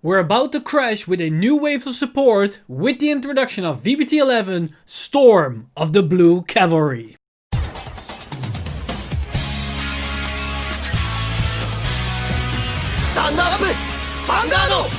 We're about to crash with a new wave of support with the introduction of V-BT11 Storm of the Blue Cavalry. Stand up! Vanguard!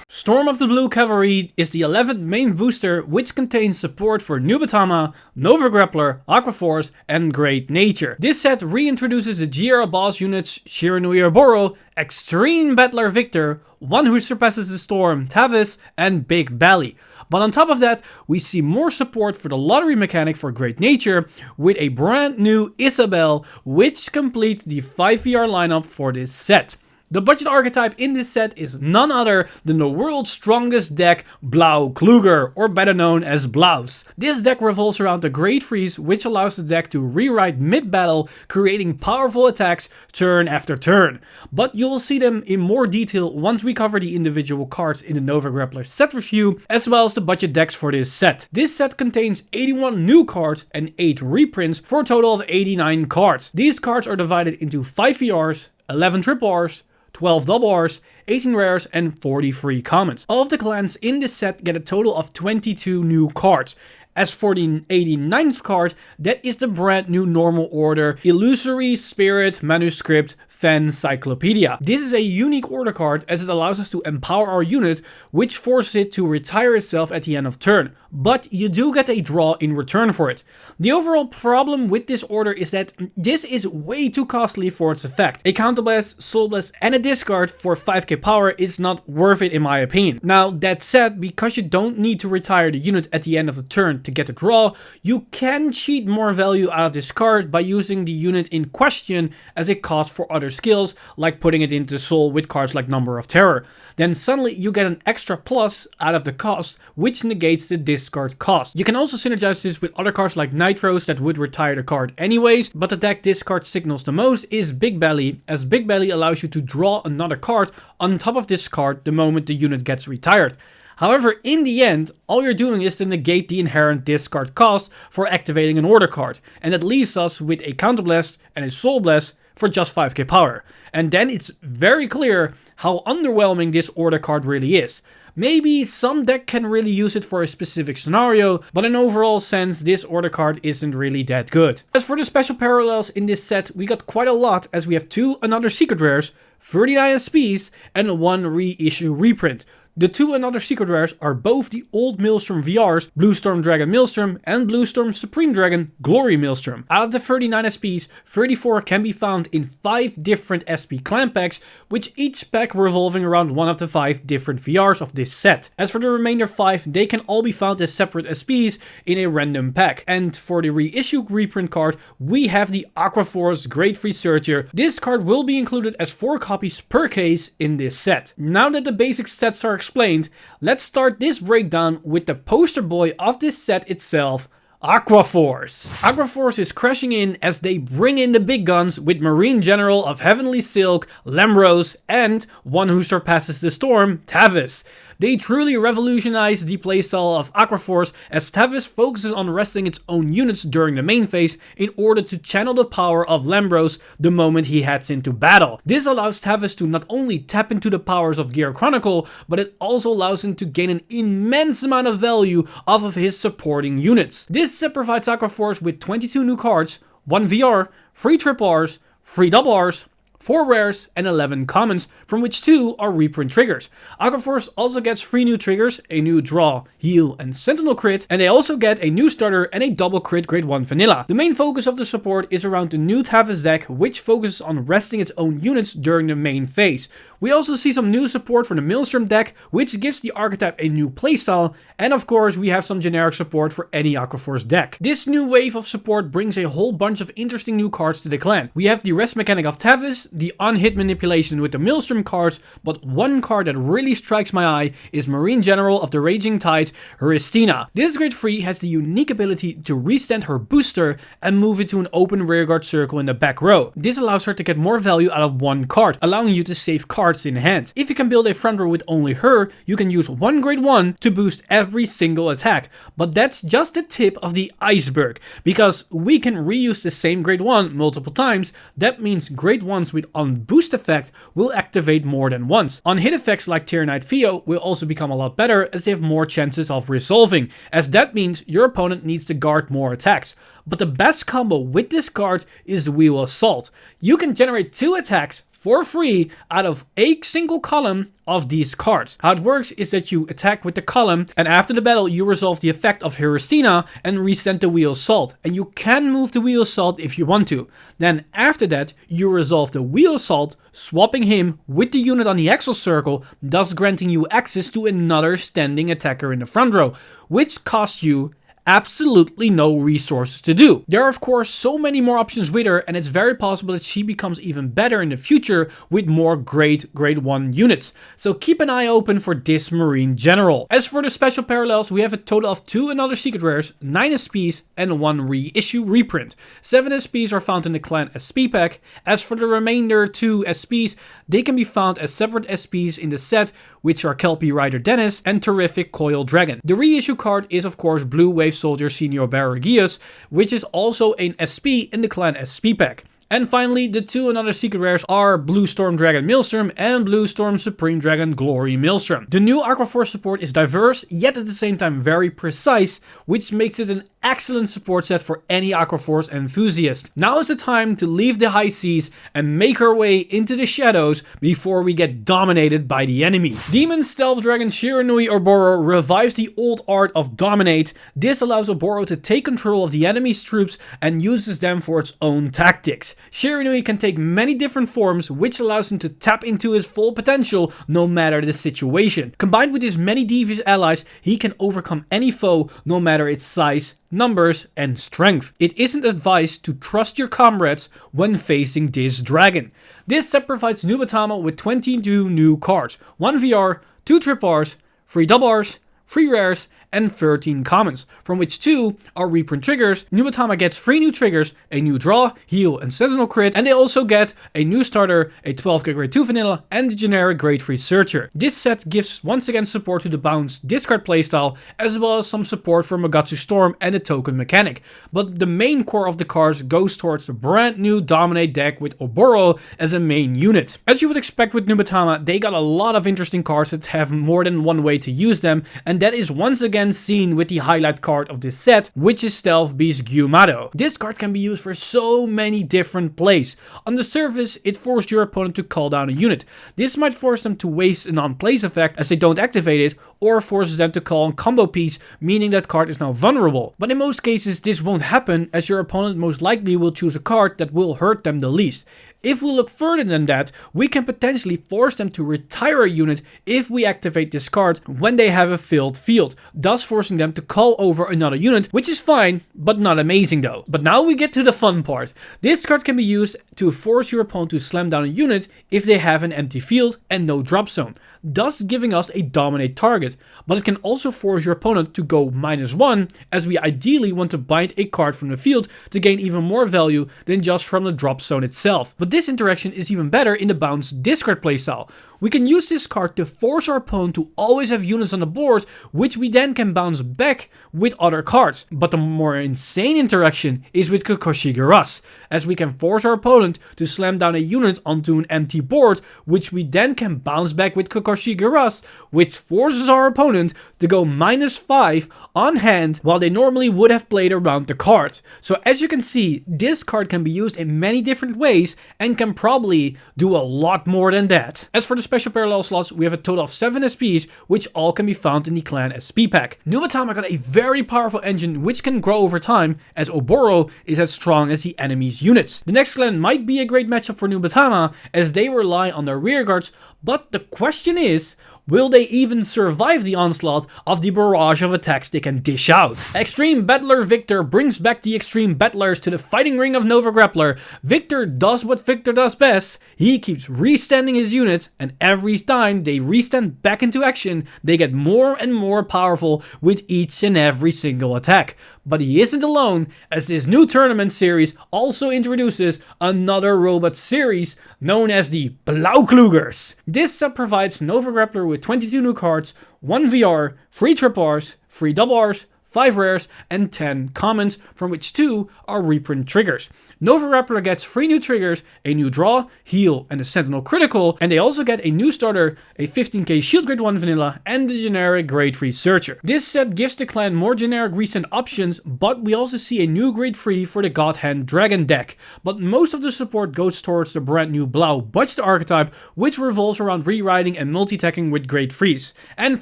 Storm of the Blue Cavalry is the 11th main booster, which contains support for Nubatama, Nova Grappler, Aquaforce and Great Nature. This set reintroduces the GR boss units Shiranu Uroboros, Extreme Battler Victor, One Who Surpasses the Storm, Tavis and Big Belly. But on top of that, we see more support for the lottery mechanic for Great Nature with a brand new Isabel, which completes the 5VR lineup for this set. The budget archetype in this set is none other than the world's strongest deck, Blau Kluger, or better known as Blaus. This deck revolves around the Great Freeze, which allows the deck to rewrite mid-battle, creating powerful attacks turn after turn. But you will see them in more detail once we cover the individual cards in the Nova Grappler set review, as well as the budget decks for this set. This set contains 81 new cards and 8 reprints for a total of 89 cards. These cards are divided into 5 VRs, 11 triple Rs, 12 double Rs, 18 rares and 40 free commons. All of the clans in this set get a total of 22 new cards. As for the 89th card, that is the brand new normal order Illusory, Spirit, Manuscript, Fancyclopedia. This is a unique order card as it allows us to empower our unit, which forces it to retire itself at the end of turn. But you do get a draw in return for it. The overall problem with this order is that this is way too costly for its effect. A Counterblast, Soul Blast and a discard for 5k power is not worth it in my opinion. Now that said, because you don't need to retire the unit at the end of the turn to get a draw, you can cheat more value out of this card by using the unit in question as a cost for other skills, like putting it into Soul with cards like Number of Terror. Then suddenly you get an extra plus out of the cost, which negates the discard cost. You can also synergize this with other cards like Nitros that would retire the card anyways, but the deck this card signals the most is Big Belly, as Big Belly allows you to draw another card on top of this card the moment the unit gets retired. However, in the end, all you're doing is to negate the inherent discard cost for activating an order card, and that leaves us with a Counterblast and a Soul Blast for just 5k power. And then it's very clear how underwhelming this order card really is. Maybe some deck can really use it for a specific scenario, but in overall sense, this order card isn't really that good. As for the special parallels in this set, we got quite a lot, as we have 2 Another Secret Rares, 39 SPs, and 1 reissue reprint. The 2 Another Secret Rares are both the old Maelstrom VRs, Blue Storm Dragon Maelstrom and Blue Storm Supreme Dragon Glory Maelstrom. Out of the 39 SPs, 34 can be found in 5 different SP clan packs, which each pack revolving around one of the 5 different VRs of this set. As for the remainder 5, they can all be found as separate SPs in a random pack. And for the reissue reprint card, we have the Aquaforce Great Free Searcher. This card will be included as 4 copies per case in this set. Now that the basic stats are explained, let's start this breakdown with the poster boy of this set itself, Aquaforce. Aquaforce is crashing in as they bring in the big guns with Marine General of Heavenly Silk, Lambros, and One Who Surpasses the Storm, Tavis. They truly revolutionize the playstyle of Aquaforce, as Tavis focuses on resting its own units during the main phase in order to channel the power of Lambros the moment he heads into battle. This allows Tavis to not only tap into the powers of Gear Chronicle, but it also allows him to gain an immense amount of value off of his supporting units. This set provides Aquaforce with 22 new cards, 1 VR, 3 triple Rs, 3 double Rs, 4 rares and 11 commons, from which 2 are reprint triggers. Aquaforce also gets 3 new triggers, a new draw, heal and sentinel crit, and they also get a new starter and a double crit grade 1 vanilla. The main focus of the support is around the new Tavis deck, which focuses on resting its own units during the main phase. We also see some new support for the Maelstrom deck, which gives the archetype a new playstyle, and of course we have some generic support for any Aquaforce deck. This new wave of support brings a whole bunch of interesting new cards to the clan. We have the rest mechanic of Tavis, the on-hit manipulation with the Maelstrom cards, but one card that really strikes my eye is Marine General of the Raging Tides, Hristina. This grade 3 has the unique ability to restand her booster and move it to an open rearguard circle in the back row. This allows her to get more value out of one card, allowing you to save cards in hand. If you can build a front row with only her, you can use one grade 1 to boost every single attack. But that's just the tip of the iceberg, because we can reuse the same grade 1 multiple times. That means grade 1s with Blueprint on boost effect will activate more than once. On hit effects like Tyrannite Theo will also become a lot better as they have more chances of resolving, as that means your opponent needs to guard more attacks. But the best combo with this card is the Wheel Assault. You can generate 2 attacks for free out of a single column of these cards. How it works is that you attack with the column, and after the battle you resolve the effect of Hristina and resend the Wheel Assault. And you can move the Wheel Assault if you want to. Then after that you resolve the Wheel Assault, swapping him with the unit on the Axel Circle, thus granting you access to another standing attacker in the front row, which costs you absolutely no resources to do. There are of course so many more options with her, and it's very possible that she becomes even better in the future with more great grade 1 units. So keep an eye open for this Marine General. As for the special parallels, we have a total of 2 Another Secret Rares, 9 SPs and 1 reissue reprint. 7 SPs are found in the Clan SP pack. As for the remainder 2 SPs, they can be found as separate SPs in the set, which are Kelpie Rider Dennis and Terrific Coil Dragon. The reissue card is of course Blue Wave Soldier Senior Barragius, which is also an SP in the Clan SP pack. And finally, the 2 Another Secret Rares are Blue Storm Dragon Maelstrom and Blue Storm Supreme Dragon Glory Maelstrom. The new Aqua Force support is diverse, yet at the same time very precise, which makes it an excellent support set for any Aqua Force enthusiast. Now is the time to leave the high seas and make our way into the shadows before we get dominated by the enemy. Demon Stealth Dragon Shiranui Oboro revives the old art of Dominate. This allows Oboro to take control of the enemy's troops and uses them for its own tactics. Shiranui can take many different forms, which allows him to tap into his full potential no matter the situation. Combined with his many devious allies, he can overcome any foe no matter its size, numbers and strength. It isn't advised to trust your comrades when facing this dragon. This set provides Nubatama with 22 new cards, 1 VR, 2 triple Rs, 3 double Rs, 3 rares and 13 commons, from which 2 are reprint triggers. Nubatama gets 3 new triggers, a new draw, heal and sentinel crit, and they also get a new starter, a 12k grade 2 vanilla and the generic grade 3 searcher. This set gives once again support to the bounce discard playstyle, as well as some support for Magatsu Storm and the token mechanic. But the main core of the cards goes towards the brand new Dominate deck with Oboro as a main unit. As you would expect with Nubatama, they got a lot of interesting cards that have more than one way to use them, and that is once again seen with the highlight card of this set, which is Stealth Beast Gyumado. This card can be used for so many different plays. On the surface, it forces your opponent to call down a unit. This might force them to waste an on-place effect as they don't activate it, or forces them to call on combo piece, meaning that card is now vulnerable. But in most cases this won't happen, as your opponent most likely will choose a card that will hurt them the least. If we look further than that, we can potentially force them to retire a unit if we activate this card when they have a filled field, thus forcing them to call over another unit, which is fine, but not amazing though. But now we get to the fun part. This card can be used to force your opponent to slam down a unit if they have an empty field and no drop zone, thus giving us a dominate target. But it can also force your opponent to go -1, as we ideally want to bind a card from the field to gain even more value than just from the drop zone itself. But this interaction is even better in the bounce discard playstyle. We can use this card to force our opponent to always have units on the board, which we then can bounce back with other cards. But the more insane interaction is with Kakashi Garas, as we can force our opponent to slam down a unit onto an empty board, which we then can bounce back with Kakashi Garas, which forces our opponent to go -5 on hand while they normally would have played around the card. So as you can see, this card can be used in many different ways and can probably do a lot more than that. As for the special parallel slots, we have a total of 7 SPs, which all can be found in the Clan SP pack. Nubatama got a very powerful engine which can grow over time, as Oboro is as strong as the enemy's units. The next clan might be a great matchup for Nubatama, as they rely on their rearguards, but the question is, will they even survive the onslaught of the barrage of attacks they can dish out? Extreme Battler Victor brings back the Extreme Battlers to the fighting ring of Nova Grappler. Victor does what Victor does best. He keeps restanding his units, and every time they restand back into action, they get more and more powerful with each and every single attack. But he isn't alone, as this new tournament series also introduces another robot series known as the Blauklugers. This set provides Nova Grappler with 22 new cards, 1 VR, 3 triple Rs, 3 double Rs, 5 rares, and 10 commons, from which 2 are reprint triggers. Nova Grappler gets 3 new triggers, a new draw, heal, and a Sentinel critical, and they also get a new starter, a 15k shield grade 1 vanilla, and the generic grade 3 searcher. This set gives the clan more generic recent options, but we also see a new grade 3 for the God Hand Dragon deck. But most of the support goes towards the brand new Blau budget archetype, which revolves around rewriting and multi-attacking with grade 3s. And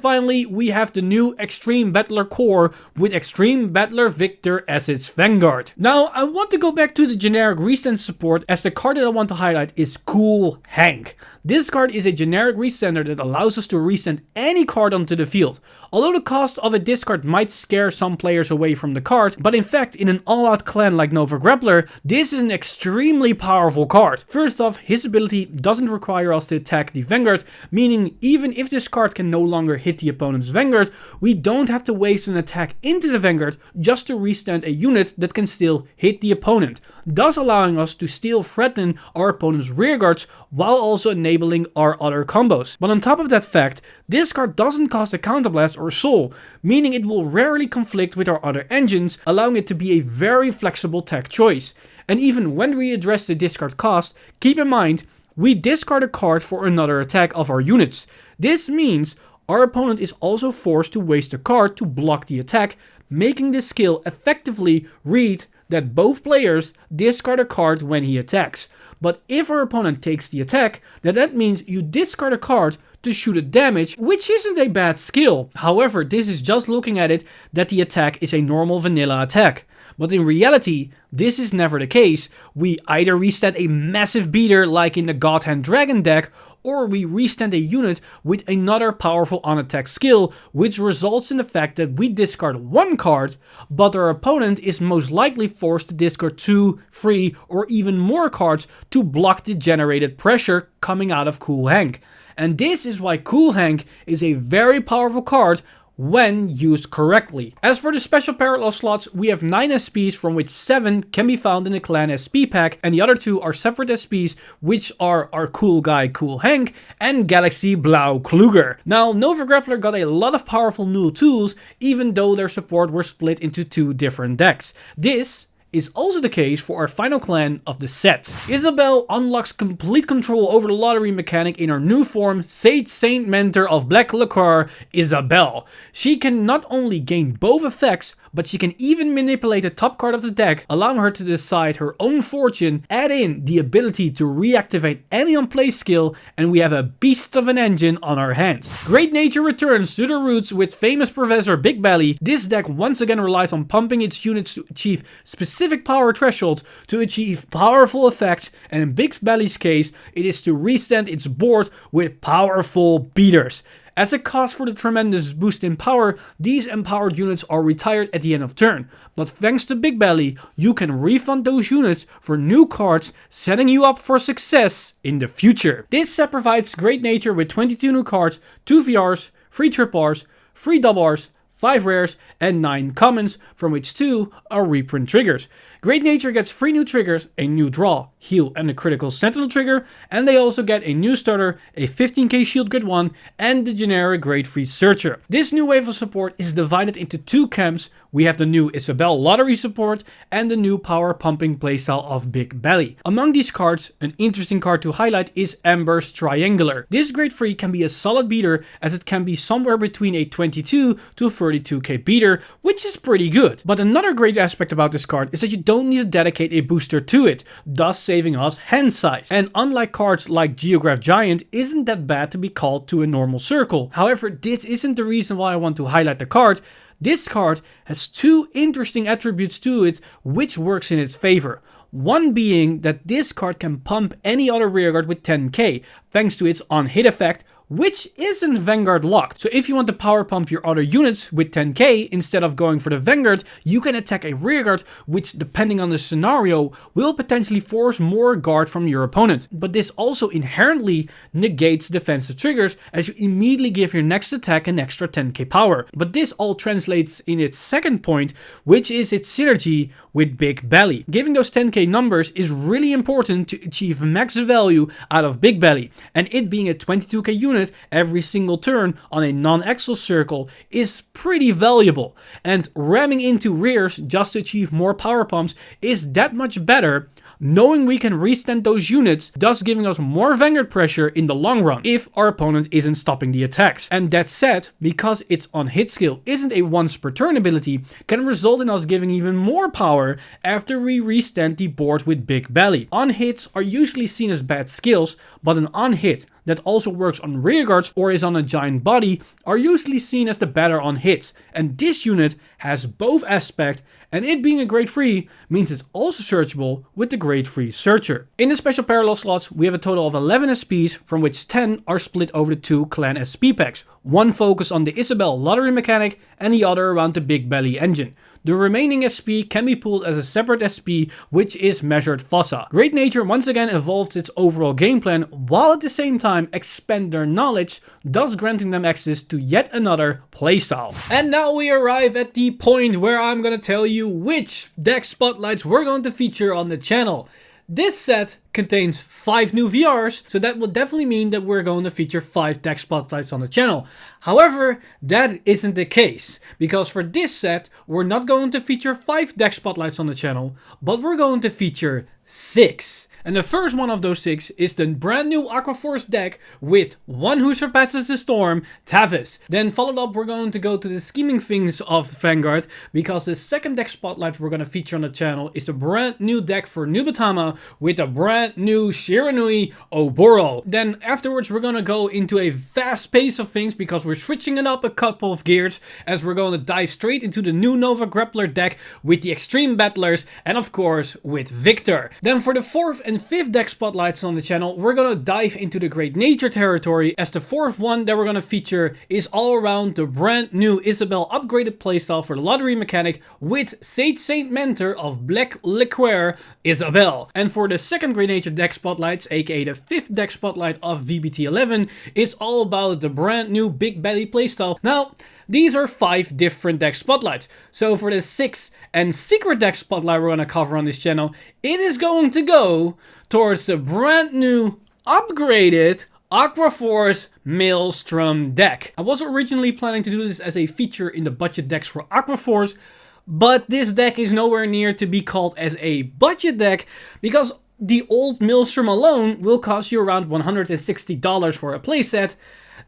finally, we have the new Extreme Battler core with Extreme Battler Victor as its Vanguard. Now, I want to go back to the generic resend support, as the card that I want to highlight is Cool Hank. This card is a generic resender that allows us to resend any card onto the field. Although the cost of a discard might scare some players away from the card, but in fact in an all-out clan like Nova Grappler, this is an extremely powerful card. First off, his ability doesn't require us to attack the Vanguard, meaning even if this card can no longer hit the opponent's Vanguard, we don't have to waste an attack into the Vanguard just to resend a unit that can still hit the opponent, thus allowing us to still threaten our opponent's rearguards while also enabling our other combos. But on top of that fact, this card doesn't cost a counterblast or soul, meaning it will rarely conflict with our other engines, allowing it to be a very flexible tech choice. And even when we address the discard cost, keep in mind, we discard a card for another attack of our units. This means our opponent is also forced to waste a card to block the attack, making this skill effectively read that both players discard a card when he attacks. But if our opponent takes the attack, then that means you discard a card to shoot a damage, which isn't a bad skill. However, this is just looking at it that the attack is a normal vanilla attack. But in reality, this is never the case. We either restand a massive beater like in the God Hand Dragon deck, or we restand a unit with another powerful unattack skill, which results in the fact that we discard one card, but our opponent is most likely forced to discard 2, 3, or even more cards to block the generated pressure coming out of Cool Hank. And this is why Cool Hank is a very powerful card when used correctly. As for the special parallel slots, we have 9 SPs, from which 7 can be found in the clan SP pack, and the other 2 are separate SPs, which are our cool guy Cool Hank and Galaxy Blau Kluger. Now, Nova Grappler got a lot of powerful new tools, even though their support were split into 2 different decks. This is also the case for our final clan of the set. Isabelle unlocks complete control over the lottery mechanic in her new form, Sage Saint Mentor of Black Lacquer, Isabelle. She can not only gain both effects, but she can even manipulate the top card of the deck, allowing her to decide her own fortune, add in the ability to reactivate any on-play skill, and we have a beast of an engine on our hands. Great Nature returns to the roots with famous Professor Big Belly. This deck once again relies on pumping its units to achieve specific power thresholds to achieve powerful effects, and in Big Belly's case, it is to restand its board with powerful beaters. As a cost for the tremendous boost in power, these empowered units are retired at the end of turn, but thanks to Big Belly, you can refund those units for new cards, setting you up for success in the future. This set provides Great Nature with 22 new cards, 2 VRs, 3 triple Rs, 3 double Rs, 5 rares, and 9 commons, from which 2 are reprint triggers. Great Nature gets 3 new triggers, a new draw, heal, and a critical sentinel trigger, and they also get a new starter, a 15k shield grade 1, and the generic grade 3 searcher. This new wave of support is divided into 2 camps. We have the new Isabelle lottery support and the new power pumping playstyle of Big Belly. Among these cards, an interesting card to highlight is Amber's Triangular. This grade 3 can be a solid beater, as it can be somewhere between a 22 to 32k beater, which is pretty good. But another great aspect about this card is that you don't need to dedicate a booster to it, thus saving us hand size. And unlike cards like Geograph Giant, isn't that bad to be called to a normal circle. However, this isn't the reason why I want to highlight the card. This card has 2 interesting attributes to it, which works in its favor. One being that this card can pump any other rearguard with 10k, thanks to its on-hit effect, which isn't Vanguard locked. So if you want to power pump your other units with 10k instead of going for the Vanguard, you can attack a rearguard, which depending on the scenario will potentially force more guard from your opponent. But this also inherently negates defensive triggers, as you immediately give your next attack an extra 10k power. But this all translates in its second point, which is its synergy with Big Belly. Giving those 10k numbers is really important to achieve max value out of Big Belly, and it being a 22k unit unit every single turn on a non-axial circle is pretty valuable, and ramming into rears just to achieve more power pumps is that much better, knowing we can restand those units, thus giving us more Vanguard pressure in the long run if our opponent isn't stopping the attacks. And that said, because its on-hit skill isn't a once per turn ability, can result in us giving even more power after we restand the board with Big Belly. On-hits are usually seen as bad skills, but an on-hit that also works on rearguards or is on a giant body are usually seen as the better on hits, and this unit has both aspects, and it being a grade 3 means it's also searchable with the grade 3 searcher. In the special parallel slots we have a total of 11 SPs, from which 10 are split over the 2 clan SP packs, one focused on the Isabel lottery mechanic and the other around the Big Belly engine. The remaining SP can be pulled as a separate SP, which is Measured Fossa. Great Nature once again evolves its overall game plan, while at the same time expand their knowledge, thus granting them access to yet another playstyle. And now we arrive at the point where I'm gonna tell you which deck spotlights we're going to feature on the channel. This set contains 5 new VRs, so that will definitely mean that we're going to feature 5 deck spotlights on the channel. However, that isn't the case, because for this set, we're not going to feature 5 deck spotlights on the channel, but we're going to feature 6. And the first one of those 6 is the brand new Aquaforce deck with one who surpasses the storm, Tavis. Then followed up, we're going to go to the scheming things of Vanguard, because the second deck spotlight we're going to feature on the channel is the brand new deck for Nubatama with the brand new Shiranui Oboro. Then afterwards, we're going to go into a fast pace of things because we're switching it up a couple of gears, as we're going to dive straight into the new Nova Grappler deck with the Extreme Battlers and of course with Victor. Then for the 4th and 5th deck spotlights on the channel, we're gonna dive into the Great Nature territory, as the 4th one that we're gonna feature is all around the brand new Isabel upgraded playstyle for the lottery mechanic with Sage Saint Mentor of Black Liqueur Isabel. And for the 2nd Great Nature deck spotlights, aka the 5th deck spotlight of V-BT11, is all about the brand new Big Belly playstyle. Now, these are 5 different deck spotlights. So for the 6th and secret deck spotlight we're going to cover on this channel, it is going to go towards the brand new upgraded Aquaforce Maelstrom deck. I was originally planning to do this as a feature in the budget decks for Aquaforce, but this deck is nowhere near to be called as a budget deck, because the old Maelstrom alone will cost you around $160 for a playset.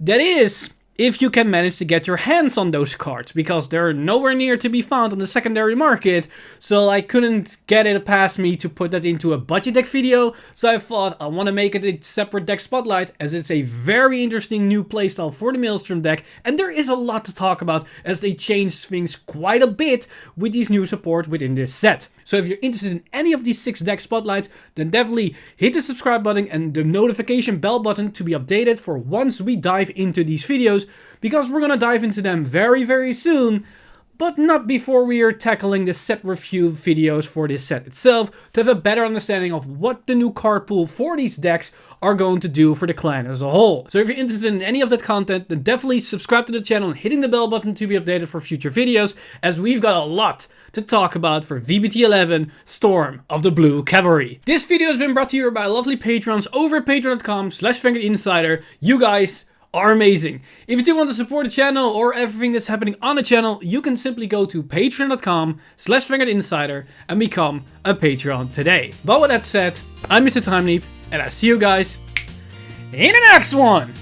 That is, if you can manage to get your hands on those cards, because they're nowhere near to be found on the secondary market, so I couldn't get it past me to put that into a budget deck video, so I thought I want to make it a separate deck spotlight, as it's a very interesting new playstyle for the Maelstrom deck, and there is a lot to talk about as they change things quite a bit with these new support within this set. So if you're interested in any of these 6 deck spotlights, then definitely hit the subscribe button and the notification bell button to be updated for once we dive into these videos, because we're gonna dive into them very, very soon, but not before we are tackling the set review videos for this set itself, to have a better understanding of what the new card pool for these decks are going to do for the clan as a whole. So if you're interested in any of that content, then definitely subscribe to the channel and hitting the bell button to be updated for future videos, as we've got a lot to talk about for V-BT11 Storm of the Blue Cavalry. This video has been brought to you by lovely patrons over at patreon.com/VanguardInsider. You guys are amazing. If you do want to support the channel or everything that's happening on the channel, you can simply go to patreon.com/VanguardInsider and become a Patreon today. But with that said, I'm Mr. Timeleap, and I see you guys in the next one!